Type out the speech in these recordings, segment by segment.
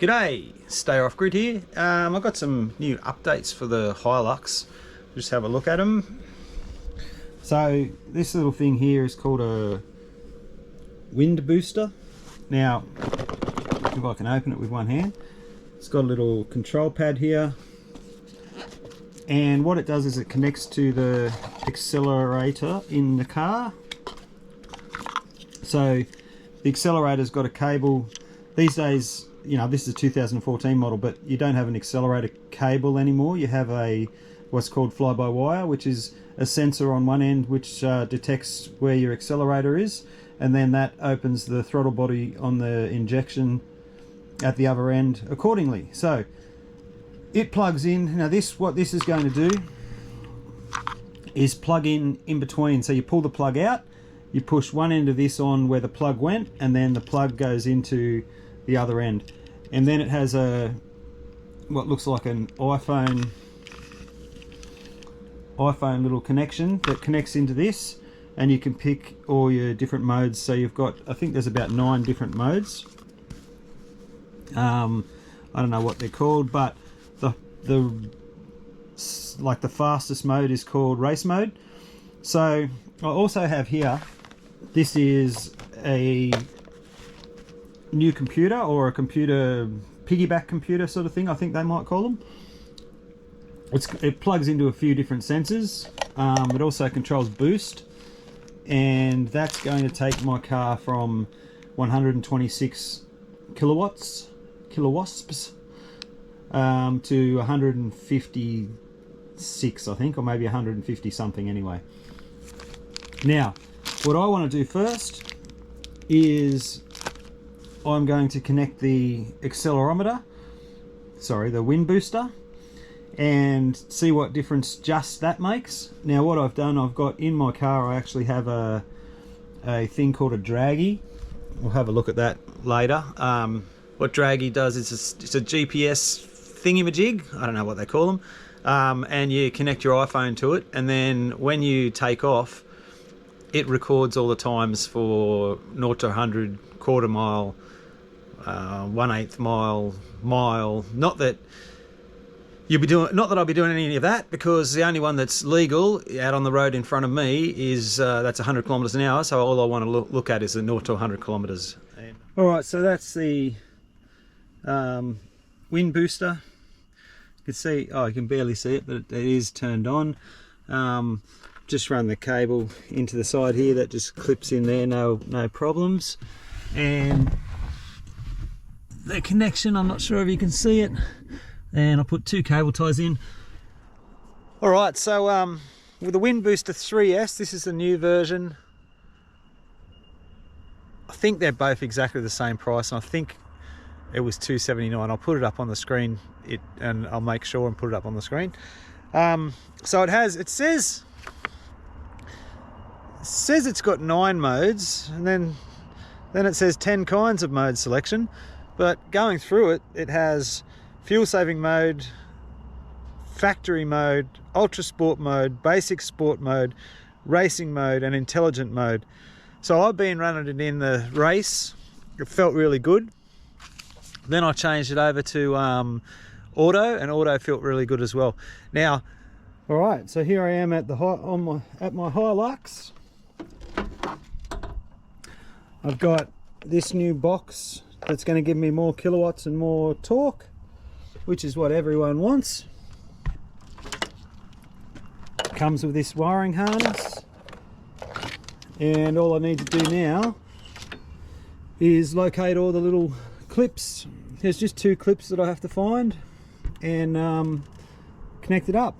G'day, Stay Off Grid here. I've got some new updates for the Hilux. Just have a look at them. So this little thing here is called a wind booster. Now, if I can open it with one hand, it's got a little control pad here. And what it does is it connects to the accelerator in the car. So the accelerator's got a cable. These days, you know, this is a 2014 model, but you don't have an accelerator cable anymore. You have a what's called fly-by-wire, which is a sensor on one end which detects where your accelerator is, and then that opens the throttle body on the injection at the other end accordingly. So it plugs in. Now what this is going to do is plug in between. So you pull the plug out, you push one end of this on where the plug went, and then the plug goes into the other end, and then it has what looks like an iPhone little connection that connects into this, and you can pick all your different modes. So you've got, I think there's about 9 different modes. I don't know what they're called, but the fastest mode is called race mode. So I also have here, this is a new computer, or a computer piggyback computer sort of thing, I think they might call them. It plugs into a few different sensors. It also controls boost, and that's going to take my car from 126 kilowatts to 156, I think, or maybe 150 something anyway. Now, what I want to do first is I'm going to connect the accelerometer, the wind booster, and see what difference just that makes. Now what I've done, I've got in my car, I actually have a thing called a draggy. We'll have a look at that later. What draggy does is it's a GPS thingamajig, I don't know what they call them, and you connect your iPhone to it, and then when you take off, it records all the times for 0 to 100, quarter mile, 1/8 mile. Not that I'll be doing any of that, because the only one that's legal out on the road in front of me is that's 100 kilometers an hour. So all I want to look at is the 0 to 100 kilometers. All right, so that's the wind booster. You can see, you can barely see it, but it is turned on. Just run the cable into the side here, that just clips in there, no problems. And the connection, I'm not sure if you can see it, and I'll put 2 cable ties in. Alright, so with the Wind Booster 3S, this is the new version. I think they're both exactly the same price, and I think it was $279. I'll put it up on the screen, and I'll make sure and put it up on the screen. So it says it's got 9 modes, and then it says 10 kinds of mode selection. But going through it, it has fuel saving mode, factory mode, ultra sport mode, basic sport mode, racing mode, and intelligent mode. So I've been running it in the race. It felt really good. Then I changed it over to auto, and auto felt really good as well. Now, all right, so here I am at my Hilux. I've got this new box that's going to give me more kilowatts and more torque, which is what everyone wants. It comes with this wiring harness, and all I need to do now is locate all the little clips. There's just 2 clips that I have to find and connect it up.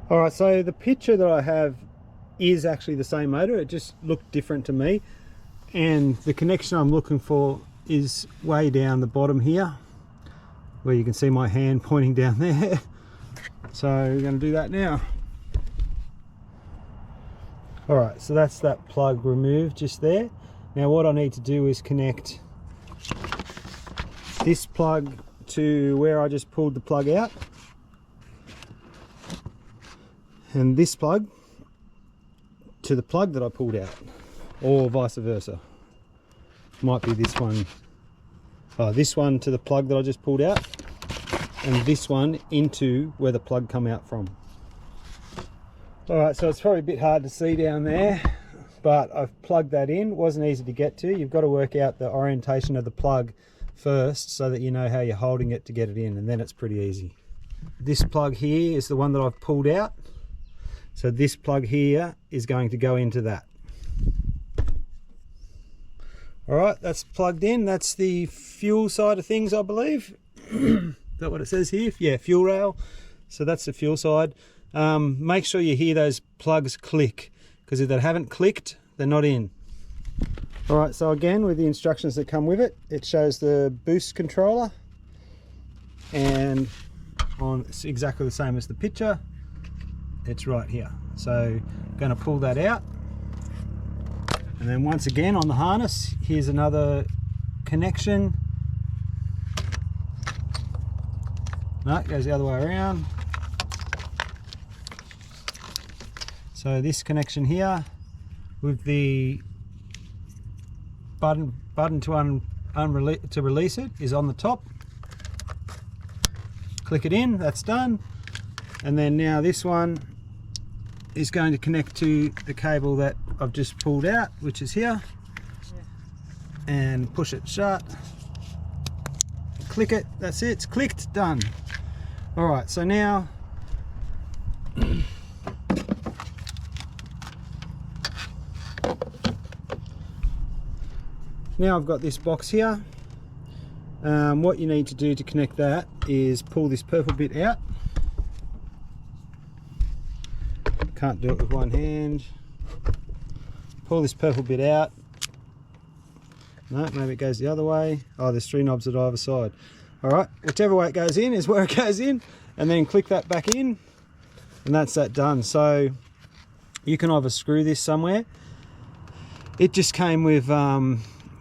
Alright, so the picture that I have is actually the same motor, it just looked different to me, and the connection I'm looking for is way down the bottom here, where you can see my hand pointing down there. So we're going to do that now. Alright, so that's that plug removed just there. Now what I need to do is connect this plug to where I just pulled the plug out, and this plug to the plug that I pulled out, or vice versa. Might be this one this one to the plug that I just pulled out, and this one into where the plug come out from. Alright, so it's probably a bit hard to see down there, but I've plugged that in. It wasn't easy to get to. You've got to work out the orientation of the plug first so that you know how you're holding it to get it in, and then it's pretty easy. This plug here is the one that I've pulled out. So this plug here is going to go into that. Alright, that's plugged in. That's the fuel side of things, I believe. Is that what it says here? Yeah, fuel rail. So that's the fuel side. Make sure you hear those plugs click, because if they haven't clicked, they're not in. Alright, so again, with the instructions that come with it, it shows the boost controller, and it's exactly the same as the picture. It's right here. So I'm going to pull that out, and then once again on the harness, here's another connection. No, it goes the other way around. So this connection here with the button to release it is on the top. Click it in, that's done. And then now this one is going to connect to the cable that I've just pulled out, which is here. And push it shut. Click it, that's it, it's clicked, done. Alright, so now I've got this box here. What you need to do to connect that is pull this purple bit out. Can't do it with one hand. Pull this purple bit out. No, maybe it goes the other way. Oh, there's 3 knobs at either side. Alright, whichever way it goes in is where it goes in, and then click that back in, and that's that done. So you can either screw this somewhere. It just came with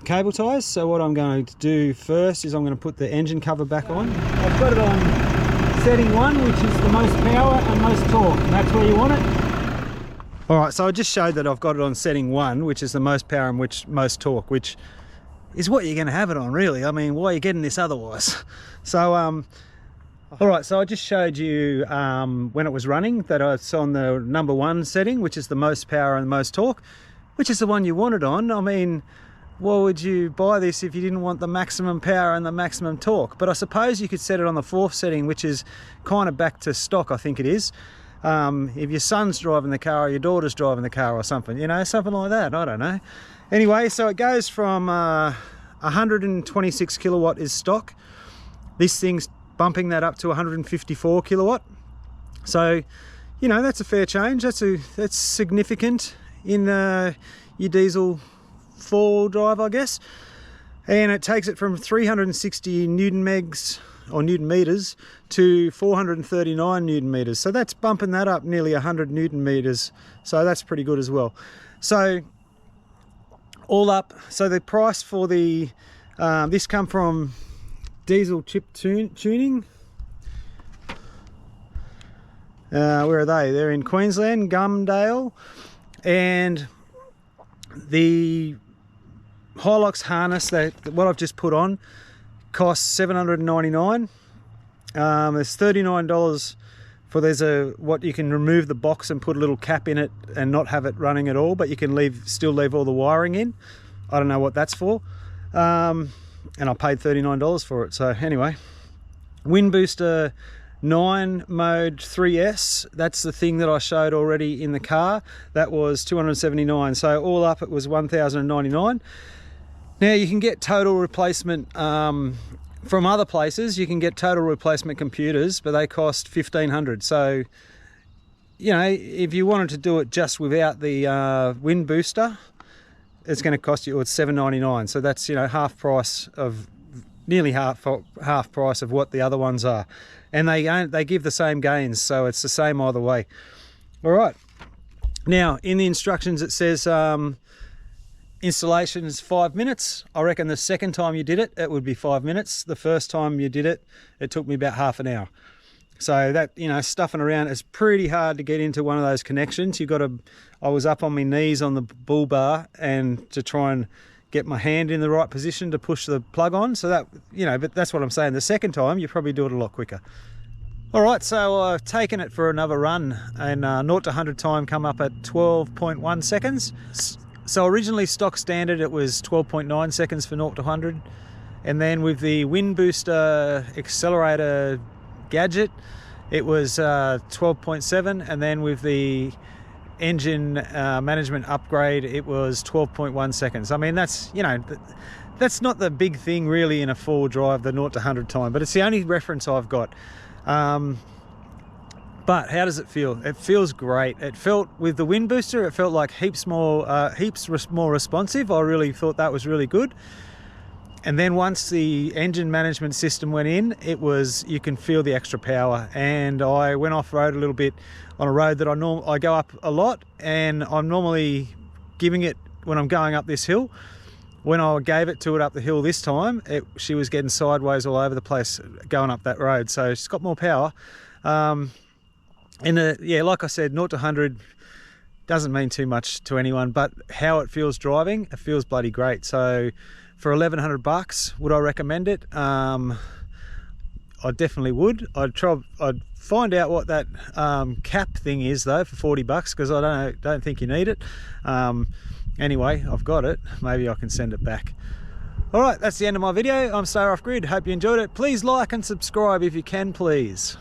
cable ties, so what I'm going to do first is I'm going to put the engine cover back on. I've got it on setting 1, which is the most power and most torque, and that's where you want it. Alright, so I just showed that I've got it on setting 1, which is the most power and most torque, which is what you're going to have it on, really. I mean, why are you getting this otherwise? So alright, so I just showed you when it was running that it's on the number 1 setting, which is the most power and the most torque, which is the one you want it on. I mean, why would you buy this if you didn't want the maximum power and the maximum torque? But I suppose you could set it on the 4th setting, which is kind of back to stock, I think it is. If your son's driving the car or your daughter's driving the car or something, you know, something like that, I don't know. Anyway, so it goes from 126 kilowatt is stock. This thing's bumping that up to 154 kilowatt. So, you know, that's a fair change. That's significant in your diesel 4-wheel drive, I guess. And it takes it from 360 newton megs or newton meters to 439 newton meters. So that's bumping that up nearly 100 newton meters. So that's pretty good as well. So all up, so the price for the this come from Diesel Chip Tuning. Where are they? They're in Queensland, Gumdale, and the Hilux harness what I've just put on costs $799. There's $39 for what you can remove the box and put a little cap in it and not have it running at all, but you can still leave all the wiring in. I don't know what that's for. And I paid $39 for it. So anyway, Wind Booster 9 Mode 3S, that's the thing that I showed already in the car. That was $279. So all up it was $1,099. Now you can get total replacement from other places. You can get total replacement computers, but they cost $1,500. So, you know, if you wanted to do it just without the wind booster, it's going to cost you, it's $799. So that's, you know, nearly half price of what the other ones are, and they give the same gains, so it's the same either way. All right. Now in the instructions it says installation is 5 minutes. I reckon the second time you did it, it would be 5 minutes. The first time you did it, it took me about half an hour. So that, you know, stuffing around, it's pretty hard to get into one of those connections. I was up on my knees on the bull bar and to try and get my hand in the right position to push the plug on. So that, you know, but that's what I'm saying. The second time, you probably do it a lot quicker. All right, so I've taken it for another run, and 0 to 100 time come up at 12.1 seconds. So originally stock standard, it was 12.9 seconds for 0 to 100. And then with the wind booster accelerator gadget, it was 12.7. And then with the engine management upgrade, it was 12.1 seconds. I mean, that's, you know, that's not the big thing really in a four-wheel drive, the 0 to 100 time, but it's the only reference I've got. But how does it feel? It feels great. It felt, with the wind booster, it felt like heaps more responsive. I really thought that was really good. And then once the engine management system went in, it was, you can feel the extra power. And I went off road a little bit on a road that I go up a lot, and I'm normally giving it when I'm going up this hill. When I gave it to it up the hill this time, she was getting sideways all over the place going up that road. So she's got more power. Yeah, like I said, 0 to 100 doesn't mean too much to anyone, but how it feels driving, it feels bloody great. So for $1,100, would I recommend it? I definitely would. I'd find out what that cap thing is though for $40, because I don't think you need it. Anyway, I've got it. Maybe I can send it back. All right, that's the end of my video. I'm Stay Off Grid. Hope you enjoyed it. Please like and subscribe if you can, please.